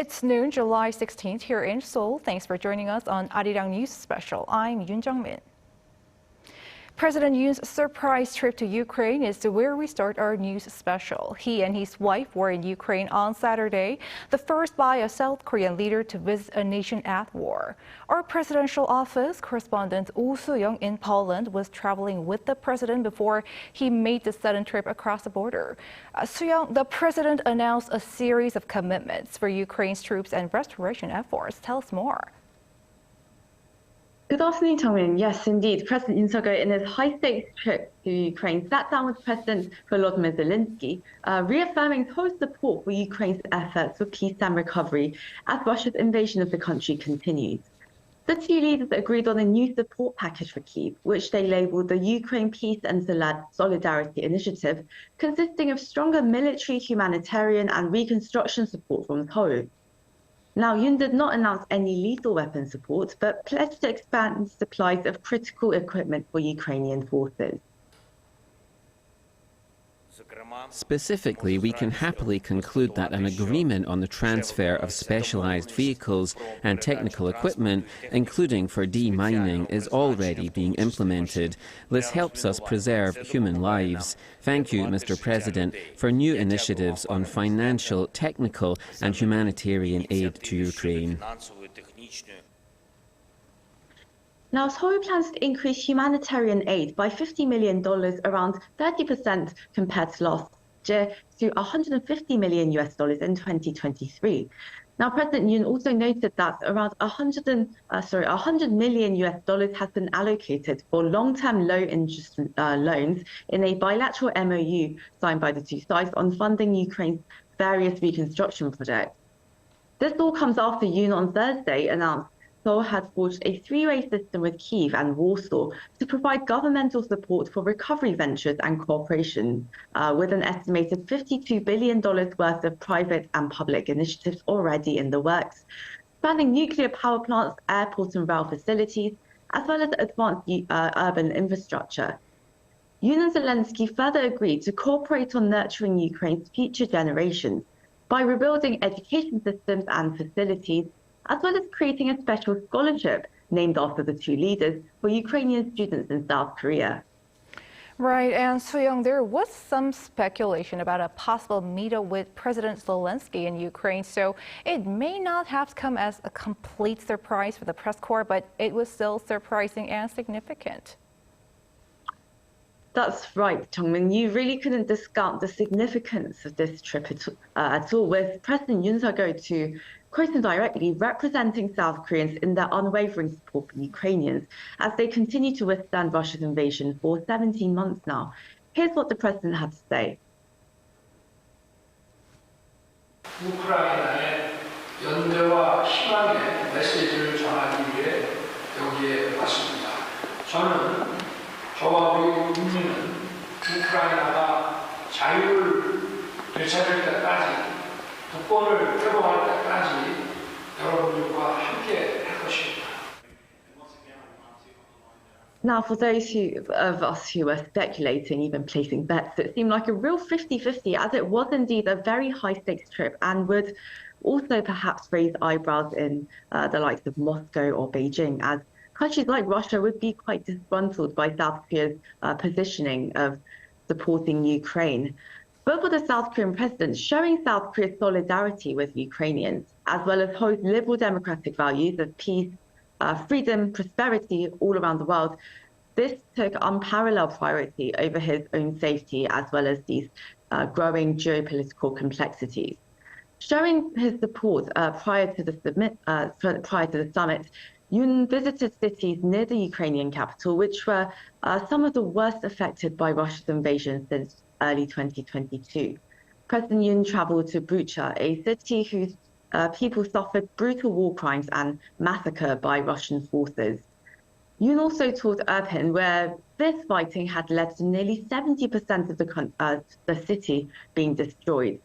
It's noon, July 16th here in Seoul. Thanks for joining us on Arirang News Special. I'm Yoon Jung-min. President Yoon's surprise trip to Ukraine is where we start our news special. He and his wife were in Ukraine on Saturday, the first by a South Korean leader to visit a nation at war. Our presidential office correspondent Woo Soo-young in Poland was traveling with the president before he made the sudden trip across the border. Soo-young, the president announced a series of commitments for Ukraine's troops and restoration efforts. Tell us more. Good afternoon, Jung-min. Yes, indeed. President Yoon Suk Yeol, in his high-stakes trip to Ukraine, sat down with President Volodymyr Zelensky, reaffirming his support for Ukraine's efforts for peace and recovery as Russia's invasion of the country continues. The two leaders agreed on a new support package for Kyiv, which they labeled the Ukraine Peace and Solidarity Initiative, consisting of stronger military, humanitarian, and reconstruction support from Seoul. Now, Yoon did not announce any lethal weapon support, but pledged to expand supplies of critical equipment for Ukrainian forces. Specifically, we can happily conclude that an agreement on the transfer of specialized vehicles and technical equipment, including for demining, is already being implemented. This helps us preserve human lives. Thank you, Mr. President, for new initiatives on financial, technical and humanitarian aid to Ukraine. Now, Seoul plans to increase humanitarian aid by $50 million, around 30% compared to last year, to $150 million in 2023. Now, President Yoon also noted that around $100 million has been allocated for long-term low-interest loans in a bilateral MOU signed by the two sides on funding Ukraine's various reconstruction projects. This all comes after Yoon on Thursday announced Seoul had forged a three-way system with Kyiv and Warsaw to provide governmental support for recovery ventures and cooperation, with an estimated $52 billion worth of private and public initiatives already in the works, spanning nuclear power plants, airport and rail facilities, as well as advanced urban infrastructure. Yoon and Zelensky further agreed to cooperate on nurturing Ukraine's future generations by rebuilding education systems and facilities, as well as creating a special scholarship named after the two leaders for Ukrainian students in South Korea. Right, and Soo-young, there was some speculation about a possible meetup with President Zelensky in Ukraine, so it may not have come as a complete surprise for the press corps, but it was still surprising and significant. That's right, Jung-min. You really couldn't discount the significance of this trip at all, with President Yoon Suk Yeol, to quote him directly, representing South Koreans in their unwavering support for Ukrainians as they continue to withstand Russia's invasion for 17 months now. Here's what the president had to say. 우크라이나의 연대와 희망의 메시지를 전하기 위해 여기에 왔습니다. 저는 저와 우리 국민은 우크라이나가 자유를 되찾을 때까지 국권을 회복할 때까지 여러분들과 함께 할 것입니다. Now, for those of us who were speculating, even placing bets, it seemed like a real 50-50, as it was indeed a very high-stakes trip and would also perhaps raise eyebrows in the likes of Moscow or Beijing, as countries like Russia would be quite disgruntled by South Korea's positioning of supporting Ukraine. But for the South Korean president, showing South Korea's solidarity with Ukrainians, as well as hold liberal democratic values of peace, freedom, prosperity all around the world, this took unparalleled priority over his own safety, as well as these growing geopolitical complexities. Showing his support prior to the summit, Yoon visited cities near the Ukrainian capital, which were some of the worst affected by Russia's invasion since early 2022. President Yoon traveled to Bucha, a city whose people suffered brutal war crimes and massacre by Russian forces. Yoon also toured Irpin, where this fighting had led to nearly 70% of the city being destroyed.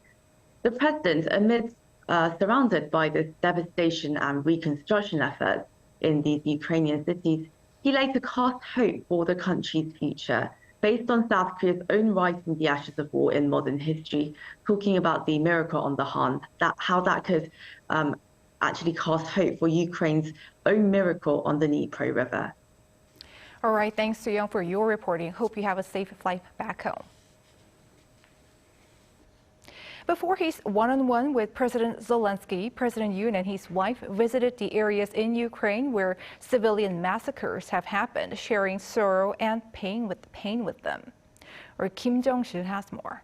The president, surrounded by this devastation and reconstruction efforts in these Ukrainian cities, he later cast hope for the country's future, based on South Korea's own rise from the ashes of war in modern history, talking about the miracle on the Han, how that could actually cast hope for Ukraine's own miracle on the Dnipro River. All right, thanks to Young for your reporting. Hope you have a safe flight back home. Before his one-on-one with President Zelensky, President Yoon and his wife visited the areas in Ukraine where civilian massacres have happened, sharing sorrow and pain with them. Or Kim Jong-sil has more.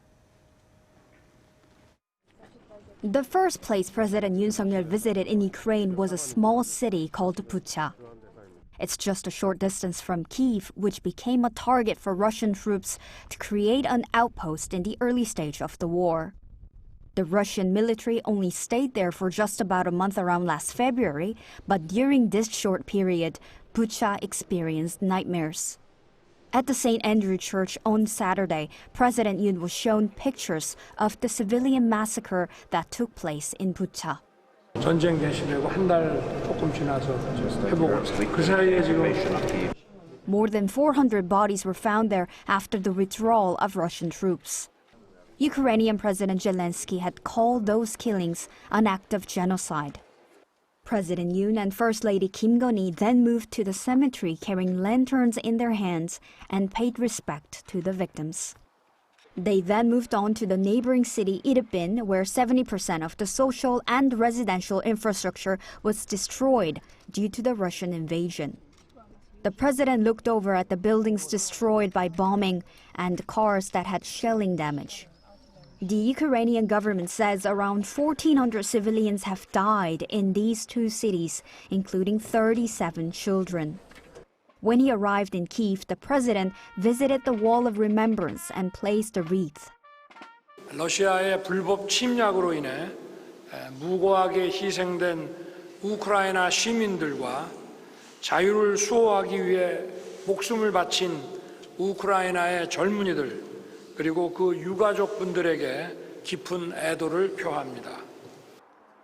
The first place President Yoon Suk Yeol visited in Ukraine was a small city called Bucha. It's just a short distance from Kyiv, which became a target for Russian troops to create an outpost in the early stage of the war. The Russian military only stayed there for just about a month around last February, but during this short period, Bucha experienced nightmares. At the St. Andrew Church on Saturday, President Yoon was shown pictures of the civilian massacre that took place in Bucha. 전쟁 개시되고 한 달 조금 지나서 회복을 했어요. 그 사이에 지금 More than 400 bodies were found there after the withdrawal of Russian troops. Ukrainian President Zelensky had called those killings an act of genocide. President Yoon and First Lady Kim Gon-hee then moved to the cemetery carrying lanterns in their hands and paid respect to the victims. They then moved on to the neighboring city Indepth, where 70% of the social and residential infrastructure was destroyed due to the Russian invasion. The president looked over at the buildings destroyed by bombing and cars that had shelling damage. The Ukrainian government says around 1,400 civilians have died in these two cities, including 37 children. When he arrived in Kyiv, the president visited the Wall of Remembrance and placed a wreath. 러시아의 불법 침략으로 인해 무고하게 희생된 우크라이나 시민들과 자유를 수호하기 위해 목숨을 바친 우크라이나의 젊은이들 그리고 그 유가족분들에게 깊은 애도를 표합니다.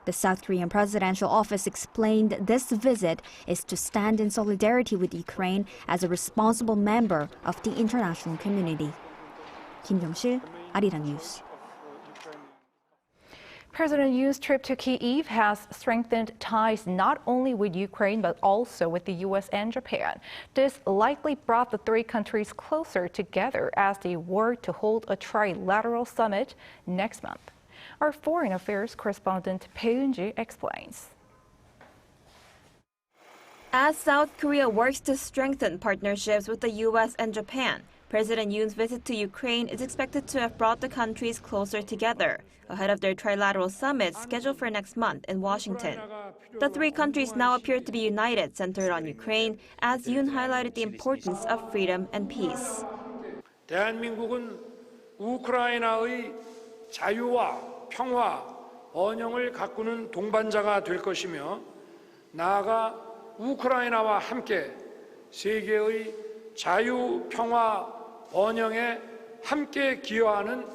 The South Korean presidential office explained this visit is to stand in solidarity with Ukraine as a responsible member of the international community. Kim Jong-sil, Arirang News. President Yoon's trip to Kyiv has strengthened ties not only with Ukraine but also with the U.S. and Japan. This likely brought the three countries closer together as they work to hold a trilateral summit next month. Our foreign affairs correspondent Bae Eun-ji explains. As South Korea works to strengthen partnerships with the U.S. and Japan, President Yoon's visit to Ukraine is expected to have brought the countries closer together, ahead of their trilateral summit scheduled for next month in Washington. The three countries now appear to be united, centered on Ukraine, as Yoon highlighted the importance of freedom and peace. 대한민국은 우크라이나의 자유와 평화, 번영을 가꾸는 동반자가 될 것이며 나아가 우크라이나와 함께 세계의 자유, 평화, 번영에 함께 기여하는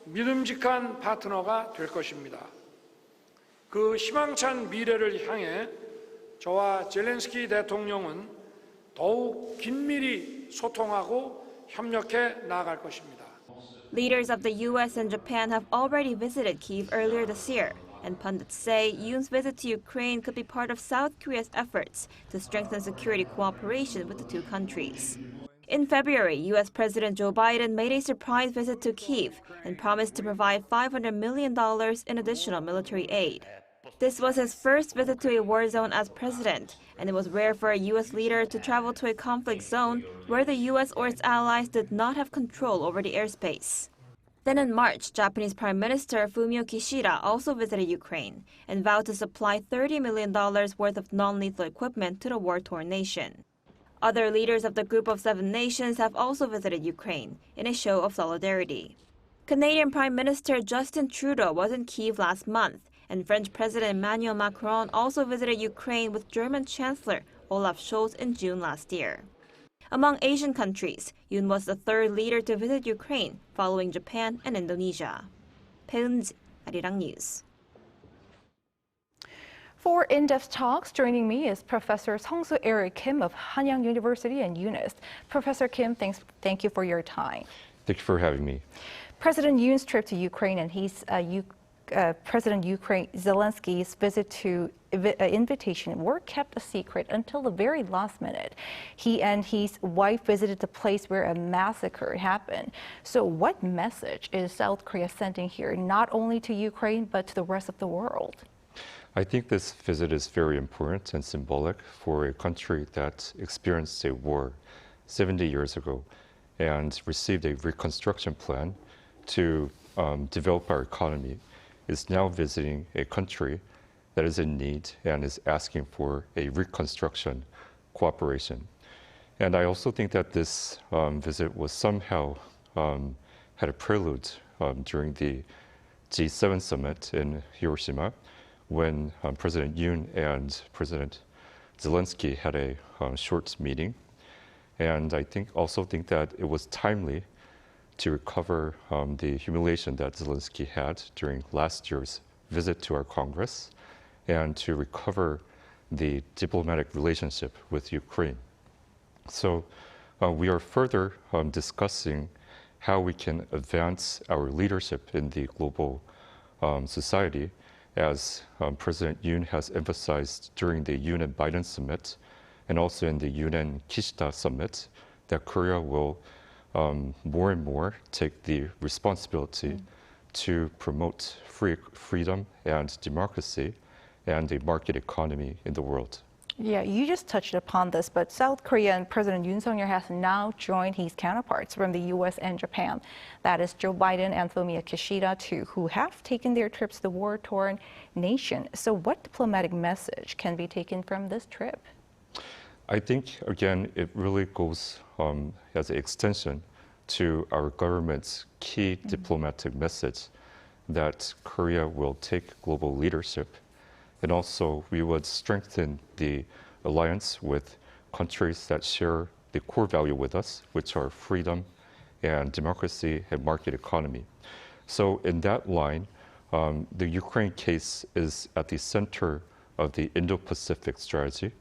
믿음직한 파트너가 될 것입니다. 그 희망찬 미래를 향해 저와 젤렌스키 대통령은 더욱 긴밀히 소통하고 협력해 나아갈 것입니다. Leaders of the U.S. and Japan have already visited Kyiv earlier this year, and pundits say Yoon's visit to Ukraine could be part of South Korea's efforts to strengthen security cooperation with the two countries. In February, U.S. President Joe Biden made a surprise visit to Kyiv and promised to provide $500 million in additional military aid. This was his first visit to a war zone as president, and it was rare for a U.S. leader to travel to a conflict zone where the U.S. or its allies did not have control over the airspace. Then in March, Japanese Prime Minister Fumio Kishida also visited Ukraine and vowed to supply $30 million worth of non-lethal equipment to the war-torn nation. Other leaders of the Group of Seven Nations have also visited Ukraine in a show of solidarity. Canadian Prime Minister Justin Trudeau was in Kyiv last month, and French President Emmanuel Macron also visited Ukraine with German Chancellor Olaf Scholz in June last year. Among Asian countries, Yoon was the third leader to visit Ukraine, following Japan and Indonesia. Bae Eun-ji, Arirang News. For in-depth talks, joining me is Professor Eric Kim of Hanyang University and Yoons. Professor Kim, thank you for your time. Thank you for having me. President Yoon's trip to Ukraine and his President Ukraine Zelensky's visit to invitation were kept a secret until the very last minute. He and his wife visited the place where a massacre happened. So what message is South Korea sending here, not only to Ukraine, but to the rest of the world? I think this visit is very important and symbolic for a country that experienced a war 70 years ago and received a reconstruction plan to develop our economy, is now visiting a country that is in need and is asking for a reconstruction cooperation. And I also think that this visit was somehow had a prelude during the G7 summit in Hiroshima, when President Yoon and President Zelensky had a short meeting. And I also think that it was timely to recover the humiliation that Zelensky had during last year's visit to our Congress, and to recover the diplomatic relationship with Ukraine. So we are further discussing how we can advance our leadership in the global society, as President Yoon has emphasized during the Yoon and Biden summit, and also in the Yoon and Kishida summit, that Korea will more and more take the responsibility to promote freedom and democracy and a market economy in the world. Yeah, you just touched upon this, but South Korea and President Yoon Suk Yeol has now joined his counterparts from the U.S. and Japan. That is Joe Biden and Fumio Kishida, too, who have taken their trips to the war-torn nation. So what diplomatic message can be taken from this trip? I think, again, it really goes as an extension to our government's key diplomatic message that Korea will take global leadership. And also, we would strengthen the alliance with countries that share the core value with us, which are freedom and democracy and market economy. So in that line, the Ukraine case is at the center of the Indo-Pacific strategy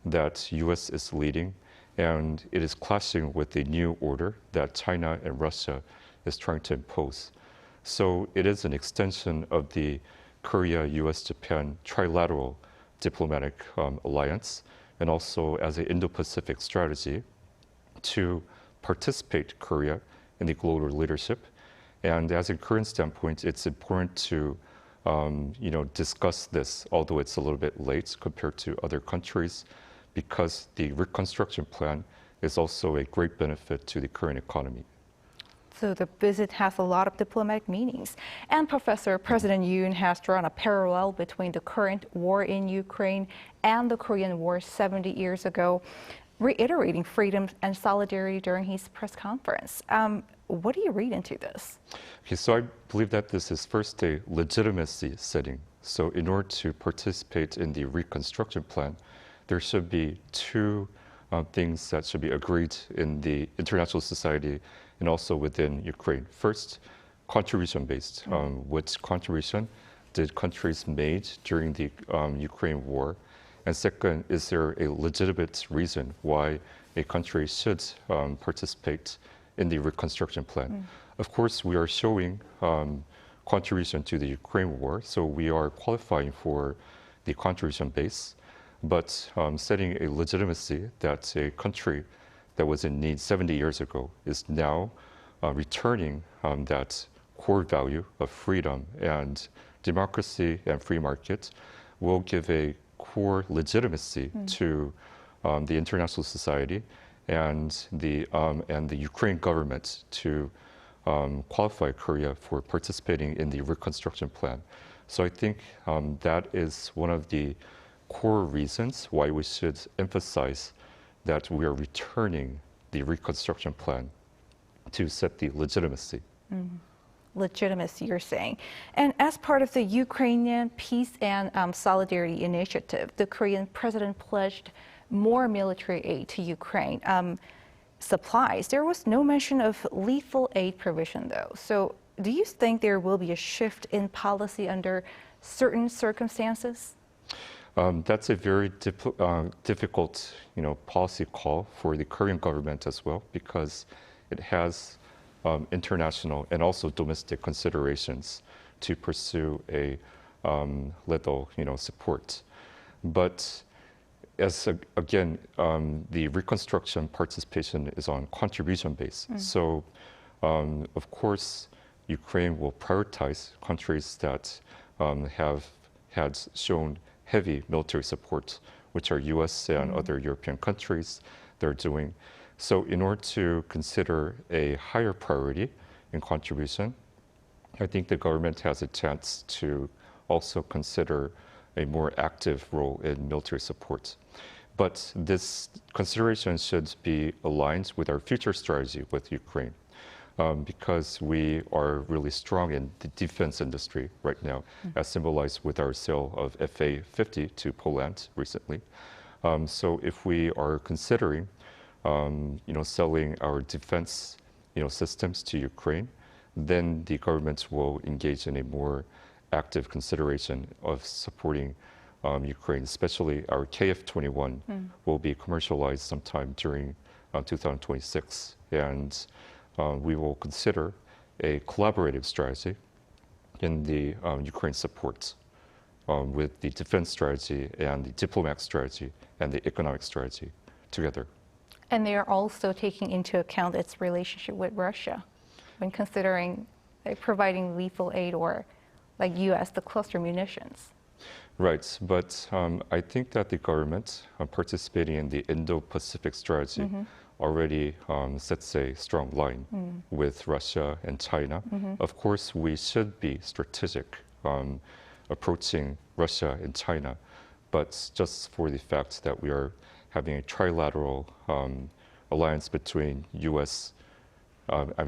that U.S. is leading, and it is clashing with the new order that China and Russia is trying to impose. So it is an extension of the Korea, U.S., Japan trilateral diplomatic alliance, and also as an Indo-Pacific strategy to participate Korea in the global leadership. And as a Korean standpoint, it's important to discuss this, although it's a little bit late compared to other countries, because the reconstruction plan is also a great benefit to the Korean economy. So the visit has a lot of diplomatic meanings. And Professor, President Yoon has drawn a parallel between the current war in Ukraine and the Korean War 70 years ago, reiterating freedom and solidarity during his press conference. What do you read into this? Okay, so I believe that this is first a legitimacy setting. So in order to participate in the reconstruction plan, there should be two things that should be agreed in the international society and also within Ukraine. First, contribution-based. Which contribution did countries made during the Ukraine war? And second, is there a legitimate reason why a country should participate in the reconstruction plan? Of course, we are showing contribution to the Ukraine war, so we are qualifying for the contribution base, but setting a legitimacy that a country that was in need 70 years ago is now returning that core value of freedom and democracy and free market will give a core legitimacy to the international society and the Ukraine government to qualify Korea for participating in the reconstruction plan. So I think that is one of the core reasons why we should emphasize that we are returning the reconstruction plan to set the legitimacy. Legitimacy, you're saying. And as part of the Ukrainian Peace and Solidarity Initiative, the Korean president pledged more military aid to Ukraine. Supplies. There was no mention of lethal aid provision, though. So do you think there will be a shift in policy under certain circumstances? That's a very difficult, policy call for the Korean government as well, because it has international and also domestic considerations to pursue a lethal, support. But again, the reconstruction participation is on contribution base. So, of course, Ukraine will prioritize countries that have had shown heavy military support, which are US and other European countries they're doing. So in order to consider a higher priority in contribution, I think the government has a chance to also consider a more active role in military support. But this consideration should be aligned with our future strategy with Ukraine. Because we are really strong in the defense industry right now, as symbolized with our sale of FA-50 to Poland recently. So if we are considering, selling our defense, systems to Ukraine, then the government will engage in a more active consideration of supporting Ukraine, especially our KF-21 will be commercialized sometime during 2026. And we will consider a collaborative strategy in the Ukraine support with the defense strategy and the diplomatic strategy and the economic strategy together. And they are also taking into account its relationship with Russia when considering providing lethal aid or like US, the cluster munitions. Right, but I think that the government participating in the Indo-Pacific strategy already sets a strong line with Russia and China. Of course, we should be strategic approaching Russia and China, but just for the fact that we are having a trilateral alliance between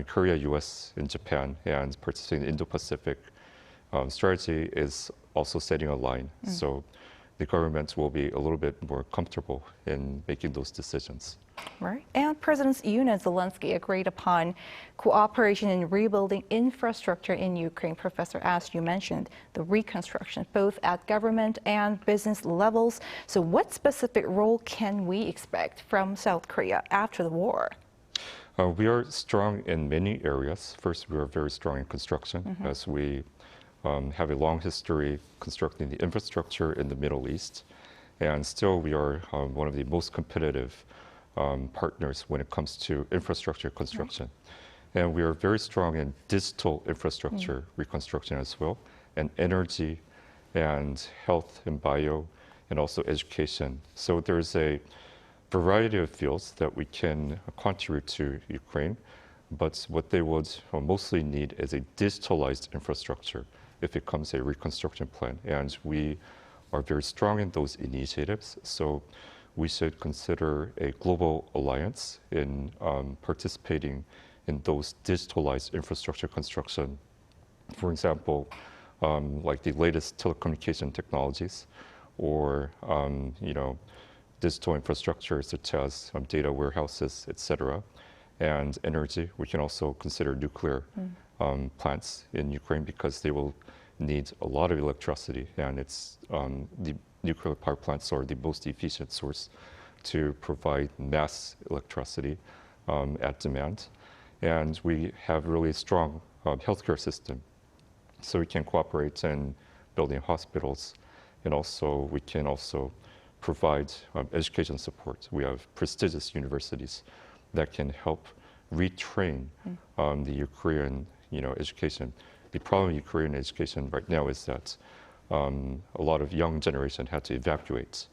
Korea, US, and Japan, and participating in the Indo-Pacific strategy is also setting a line. So the government will be a little bit more comfortable in making those decisions. Right. And Presidents Yoon and Zelensky agreed upon cooperation in rebuilding infrastructure in Ukraine. Professor, as you mentioned, the reconstruction, both at government and business levels. So what specific role can we expect from South Korea after the war? We are strong in many areas. First, we are very strong in construction, as we have a long history constructing the infrastructure in the Middle East. And still, we are one of the most competitive partners when it comes to infrastructure construction. And we are very strong in digital infrastructure reconstruction as well, and energy and health and bio, and also education. So there's a variety of fields that we can contribute to Ukraine, but what they would mostly need is a digitalized infrastructure if it comes a reconstruction plan. And we are very strong in those initiatives. So we should consider a global alliance in participating in those digitalized infrastructure construction. For example, like the latest telecommunication technologies, or digital infrastructure such as data warehouses, etc., and energy. We can also consider nuclear plants in Ukraine because they will need a lot of electricity, and it's the nuclear power plants are the most efficient source to provide mass electricity at demand. And we have really strong healthcare system, so we can cooperate in building hospitals, and also we can also provide education support. We have prestigious universities that can help retrain the Ukrainian, education. The problem in Ukrainian education right now is that a lot of young generation had to evacuate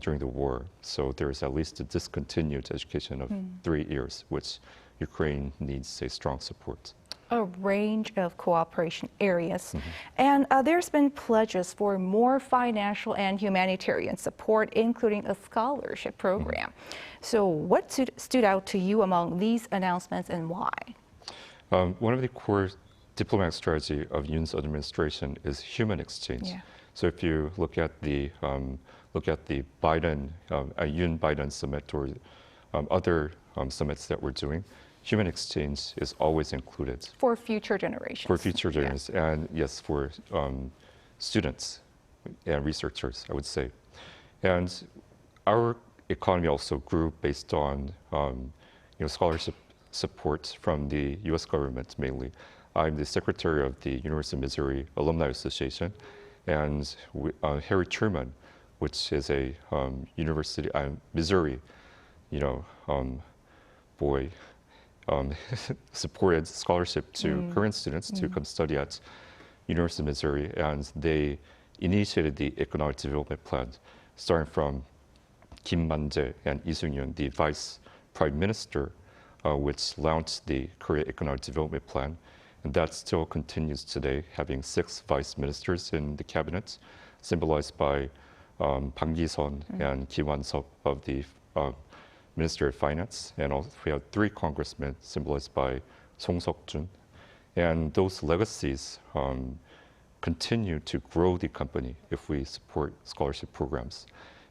during the war. So there is at least a discontinued education of 3 years, which Ukraine needs a strong support. A range of cooperation areas. And there's been pledges for more financial and humanitarian support, including a scholarship program. So what stood out to you among these announcements and why? One of the core diplomatic strategy of Yoon's administration is human exchange. Yeah. So if you look at the Yoon-Biden summit or other summits that we're doing, human exchange is always included. For future generations. For future generations, and yes, for students and researchers, I would say. And our economy also grew based on scholarship support from the U.S. government mainly. I'm the secretary of the University of Missouri Alumni Association, and Harry Truman, which is a University Missouri, boy, supported scholarship to Korean students to come study at University of Missouri, and they initiated the economic development plan, starting from Kim Man-jae and Lee Sung-yeon, the vice prime minister, which launched the Korea Economic Development Plan. And that still continues today, having 6 vice ministers in the cabinet, symbolized by Bang Gi-seon and Kim Wan-seop of the Ministry of Finance. And also we have 3 congressmen, symbolized by Song Seok-jun. And those legacies continue to grow the company if we support scholarship programs.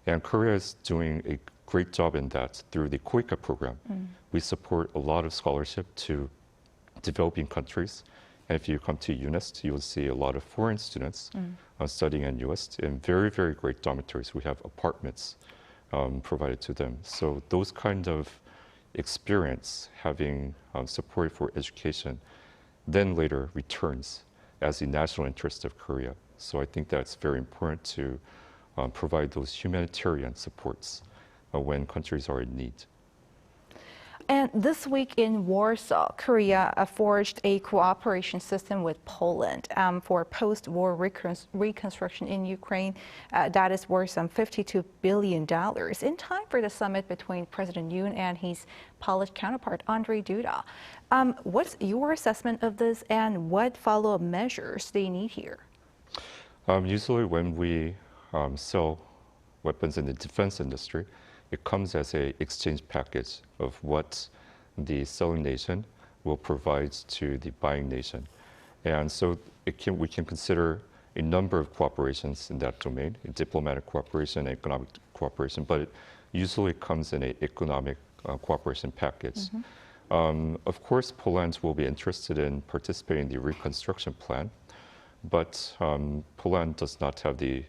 And Korea is doing a great job in that through the KOICA program. We support a lot of scholarship to developing countries. And if you come to UNIST, you will see a lot of foreign students studying in US in very, very great dormitories. We have apartments provided to them. So those kind of experience, having support for education, then later returns as the national interest of Korea. So I think that's very important to provide those humanitarian supports when countries are in need. And this week in Warsaw, Korea forged a cooperation system with Poland for post-war reconstruction in Ukraine. That is worth some $52 billion in time for the summit between President Yoon and his Polish counterpart, Andrzej Duda. What's your assessment of this, and what follow-up measures do you need here? Usually when we sell weapons in the defense industry, it comes as an exchange package of what the selling nation will provide to the buying nation. And so we can consider a number of cooperations in that domain, diplomatic cooperation, economic cooperation, but it usually comes in an economic cooperation package. Of course, Poland will be interested in participating in the reconstruction plan, but Poland does not have the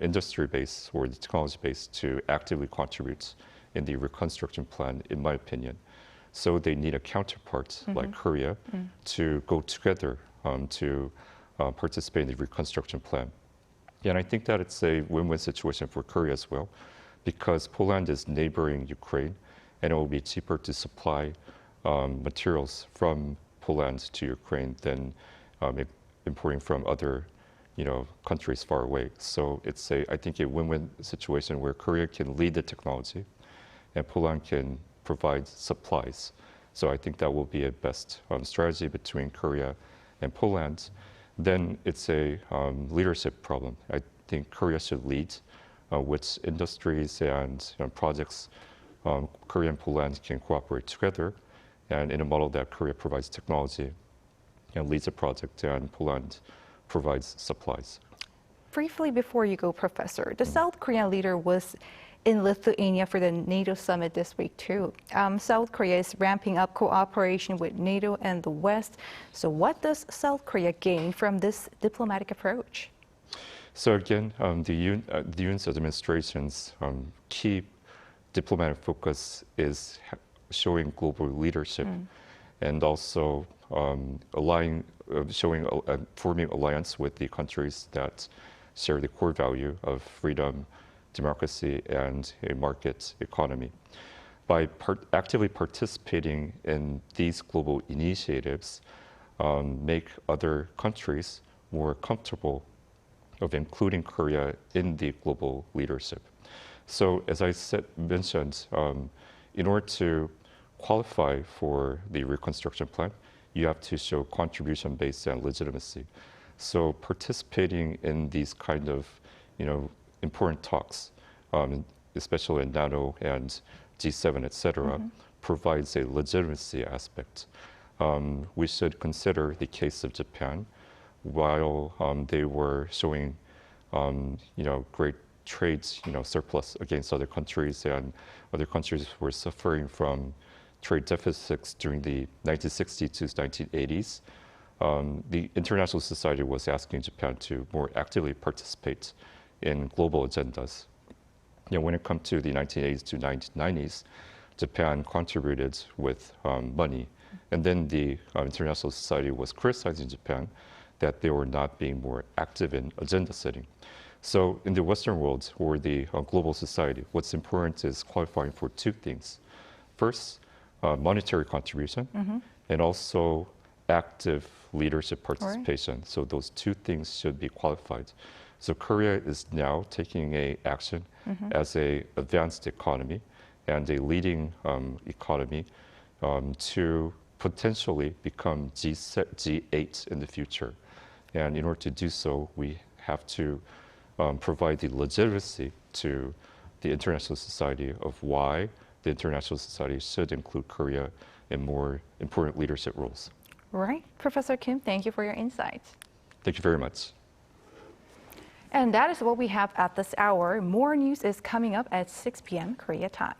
industry base or the technology base to actively contribute in the reconstruction plan, in my opinion. So they need a counterpart like Korea to go together to participate in the reconstruction plan. And I think that it's a win-win situation for Korea as well, because Poland is neighboring Ukraine, and it will be cheaper to supply materials from Poland to Ukraine than importing from other countries far away. So it's I think, a win-win situation where Korea can lead the technology and Poland can provide supplies. So I think that will be a best strategy between Korea and Poland. Then it's a leadership problem. I think Korea should lead which industries and projects Korea and Poland can cooperate together, and in a model that Korea provides technology and leads a project and Poland provides supplies. Briefly before you go, Professor, the South Korean leader was in Lithuania for the NATO summit this week too. South Korea is ramping up cooperation with NATO and the West. So what does South Korea gain from this diplomatic approach? So again, the Yoon's administration's key diplomatic focus is showing global leadership and also forming alliance with the countries that share the core value of freedom, democracy, and a market economy. By actively participating in these global initiatives, make other countries more comfortable of including Korea in the global leadership. So as I mentioned, in order to qualify for the reconstruction plan, you have to show contribution-based and legitimacy. So participating in these kind of, important talks, especially in NATO and G7, et cetera, provides a legitimacy aspect. We should consider the case of Japan. While they were showing, great trades, surplus against other countries, and other countries were suffering from trade deficits during the 1960s to 1980s, the international society was asking Japan to more actively participate in global agendas. When it comes to the 1980s to 1990s, Japan contributed with money And then the international society was criticizing Japan that they were not being more active in agenda setting. So in the Western world or the global society, what's important is qualifying for two things. First, monetary contribution, and also active leadership participation. Right. So those two things should be qualified. So Korea is now taking action as an advanced economy and a leading economy to potentially become G8 in the future. And in order to do so, we have to provide the legitimacy to the international society of why the international society should include Korea in more important leadership roles. Right. Professor Kim, thank you for your insights. Thank you very much. And that is what we have at this hour. More news is coming up at 6 p.m. Korea time.